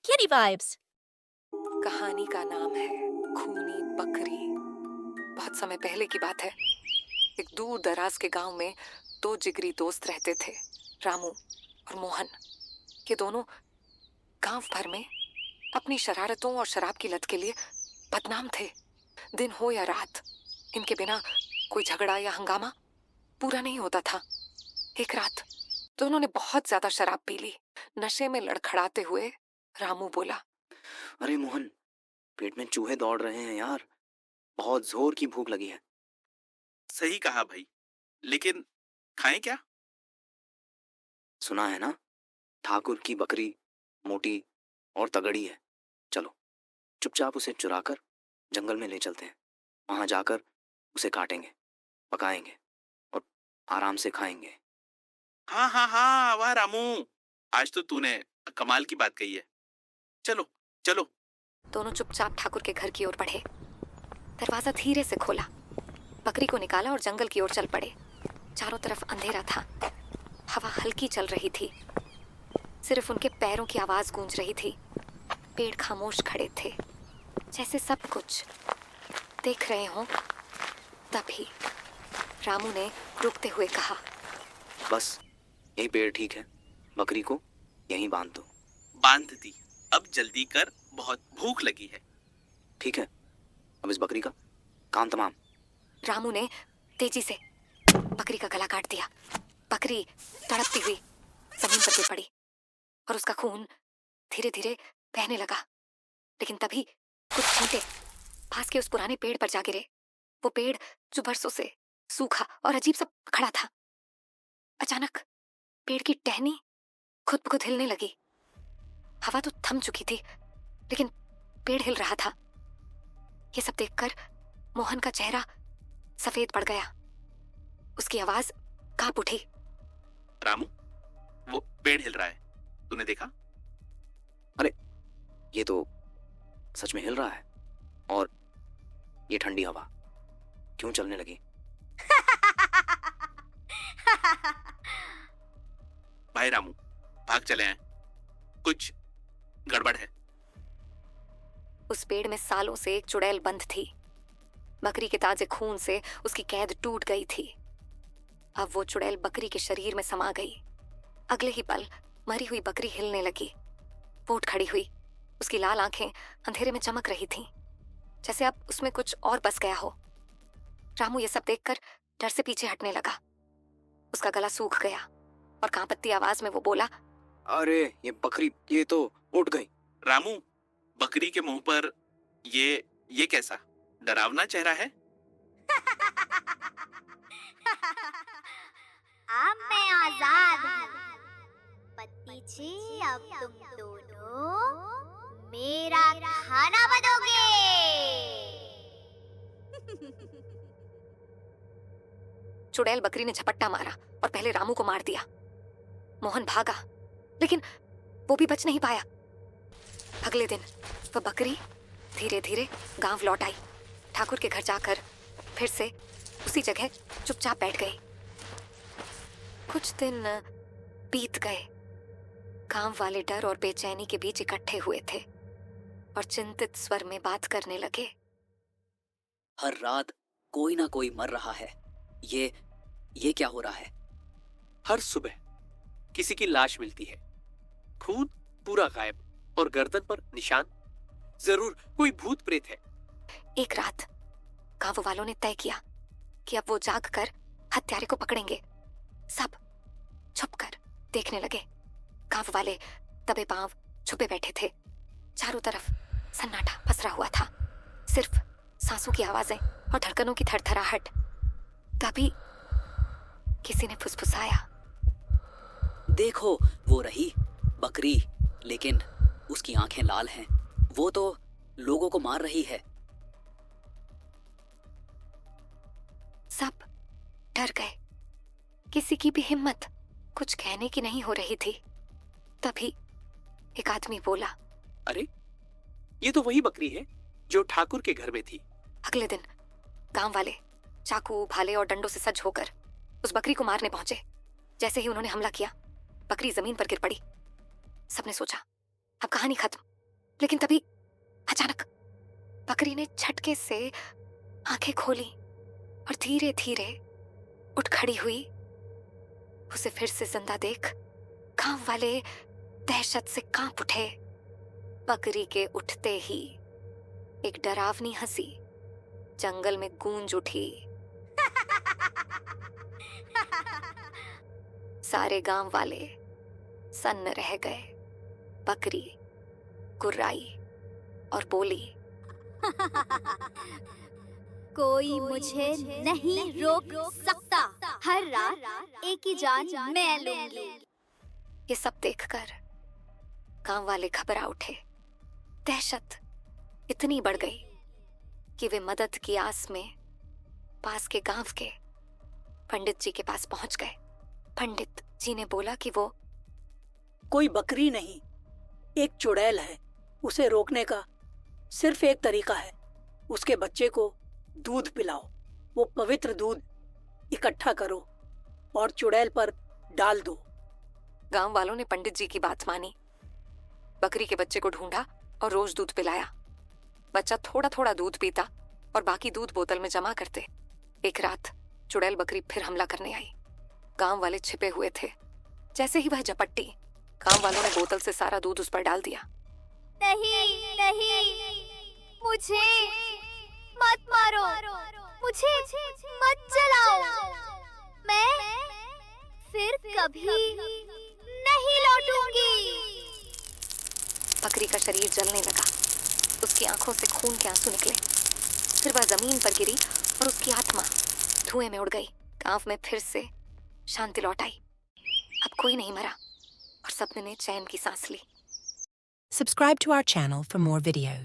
Kitty vibes. कहानी का नाम है खूनी बकरी। बहुत समय पहले की बात है। एक दूर दराज के गांव में दो जिगरी दोस्त रहते थे, रामू और मोहन। ये दोनों गांव भर में अपनी शरारतों और शराब की लत के लिए बदनाम थे। दिन हो या रात, इनके बिना कोई झगड़ा या हंगामा पूरा नहीं होता था। एक रात दोनों ने बहुत ज्यादा शराब पी ली। नशे में लड़खड़ाते हुए रामू बोला, अरे मोहन, पेट में चूहे दौड़ रहे हैं यार। बहुत जोर की भूख लगी है। सही कहा भाई, लेकिन खाएं क्या? सुना है ना, ठाकुर की बकरी मोटी और तगड़ी है। चलो चुपचाप उसे चुराकर जंगल में ले चलते हैं। वहां जाकर उसे काटेंगे, पकाएंगे और आराम से खाएंगे। हाँ हाँ हाँ, वाह रामू, आज तो तूने कमाल की बात कही है। चलो चलो। दोनों चुपचाप ठाकुर के घर की ओर बढ़े। दरवाजा धीरे से खोला, बकरी को निकाला और जंगल की ओर चल पड़े। चारों तरफ अंधेरा था, हवा हल्की चल रही थी, सिर्फ उनके पैरों की आवाज गूंज रही थी। पेड़ खामोश खड़े थे, जैसे सब कुछ देख रहे हों। तभी रामू ने रुकते हुए कहा, बस यही पेड़ ठीक है, बकरी को यहीं बांध दो। बांध दी, अब जल्दी कर, बहुत भूख लगी है। ठीक है, अब इस बकरी का काम तमाम। रामू ने तेजी से बकरी का गला काट दिया। बकरी तड़पती हुई जमीन पर गिर पड़ी और उसका खून धीरे धीरे बहने लगा। लेकिन तभी कुछ चींटे पास के उस पुराने पेड़ पर जा गिरे। वो पेड़ जो बरसों से सूखा और अजीब सा खड़ा था, अचानक पेड़ की टहनी खुद ब खुद हिलने लगी। हवा तो थम चुकी थी, लेकिन पेड़ हिल रहा था। ये सब देखकर मोहन का चेहरा सफेद पड़ गया। उसकी आवाज कांप उठी। रामू, वो पेड़ हिल रहा है, तूने देखा? अरे ये तो सच में हिल रहा है। और ये ठंडी हवा क्यों चलने लगी? भाई रामू, भाग चले हैं, कुछ गड़बड़ है। उस पेड़ में सालों से एक चुड़ैल बंद थी। बकरी के ताजे खून से उसकी कैद टूट गई थी। अब वो चुड़ैल बकरी के शरीर में समा गई। अगले ही पल मरी हुई बकरी हिलने लगी। वो उठ खड़ी हुई। उसकी लाल आंखें अंधेरे में चमक रही थीं, जैसे अब उसमें कुछ और बस गया हो। रामू ये सब देखकर डर से पीछे हटने लगा। उसका गला सूख गया और कांपती आवाज में वो बोला, अरे ये बकरी, ये तो उठ गई। रामू, बकरी के मुंह पर ये कैसा डरावना चेहरा है? अब मैं आजाद हूँ। पीछे अब तुम दोनों मेरा खाना बनोगे। चुड़ैल बकरी ने झपट्टा मारा और पहले रामू को मार दिया। मोहन भागा, लेकिन वो भी बच नहीं पाया। अगले दिन वह बकरी धीरे धीरे गांव लौट आई। ठाकुर के घर जाकर फिर से उसी जगह चुपचाप बैठ गई। कुछ दिन बीत गए। गांव वाले डर और बेचैनी के बीच इकट्ठे हुए थे और चिंतित स्वर में बात करने लगे। हर रात कोई ना कोई मर रहा है। ये क्या हो रहा है? हर सुबह किसी की लाश मिलती है, खून पूरा गायब और गर्दन पर निशान। जरूर कोई भूत प्रेत है। एक रात गांव वालों ने तय किया कि अब वो जाग कर हत्यारे को पकड़ेंगे। सब छुपकर देखने लगे। गांव वाले दबे पांव छुपे बैठे थे। चारों तरफ सन्नाटा पसरा हुआ था, सिर्फ सांसों की आवाजें और धड़कनों की थरथराहट। तभी किसी ने फुसफुसाया, देखो वो रही बकरी, लेकिन उसकी आंखें लाल हैं। वो तो लोगों को मार रही है। सब डर गए। किसी की भी हिम्मत कुछ कहने की नहीं हो रही थी। तभी एक आदमी बोला, अरे ये तो वही बकरी है जो ठाकुर के घर में थी। अगले दिन गांव वाले चाकू, भाले और डंडों से सज होकर उस बकरी को मारने पहुंचे। जैसे ही उन्होंने हमला किया, बकरी जमीन पर गिर पड़ी। सबने सोचा अब कहानी खत्म। लेकिन तभी अचानक बकरी ने झटके से आंखें खोली और धीरे धीरे उठ खड़ी हुई। उसे फिर से जिंदा देख गांव वाले दहशत से कांप उठे। बकरी के उठते ही एक डरावनी हंसी जंगल में गूंज उठी। सारे गांव वाले सन्न रह गए। बकरी गुर्राई और बोली, कोई मुझे नहीं रोक सकता। हर रात एक ही जान मैं लूंगी। ये सब देखकर गांव वाले घबरा उठे। दहशत इतनी बढ़ गई कि वे मदद की आस में पास के गांव के पंडित जी के पास पहुंच गए। पंडित जी ने बोला कि वो कोई बकरी नहीं, एक चुड़ैल है। उसे रोकने का सिर्फ एक तरीका है, उसके बच्चे को दूध पिलाओ। वो पवित्र दूध इकट्ठा करो और चुड़ैल पर डाल दो। गांव वालों ने पंडित जी की बात मानी। बकरी के बच्चे को ढूंढा और रोज दूध पिलाया। बच्चा थोड़ा थोड़ा दूध पीता और बाकी दूध बोतल में जमा करते। एक रात चुड़ैल बकरी फिर हमला करने आई। गांव वाले छिपे हुए थे। जैसे ही वह झपट्टी, गांव वालों ने बोतल से सारा दूध उस पर डाल दिया। नहीं नहीं, मुझे मत मारो, मुझे मत जलाओ। मैं फिर कभी नहीं लौटूंगी। बकरी का शरीर जलने लगा। उसकी आंखों से खून के आंसू निकले। फिर वह जमीन पर गिरी और उसकी आत्मा धुएं में उड़ गई। गांव में फिर से शांति लौट आई। अब कोई नहीं मरा और सबने चैन की सांस ली। Subscribe to our channel for more videos.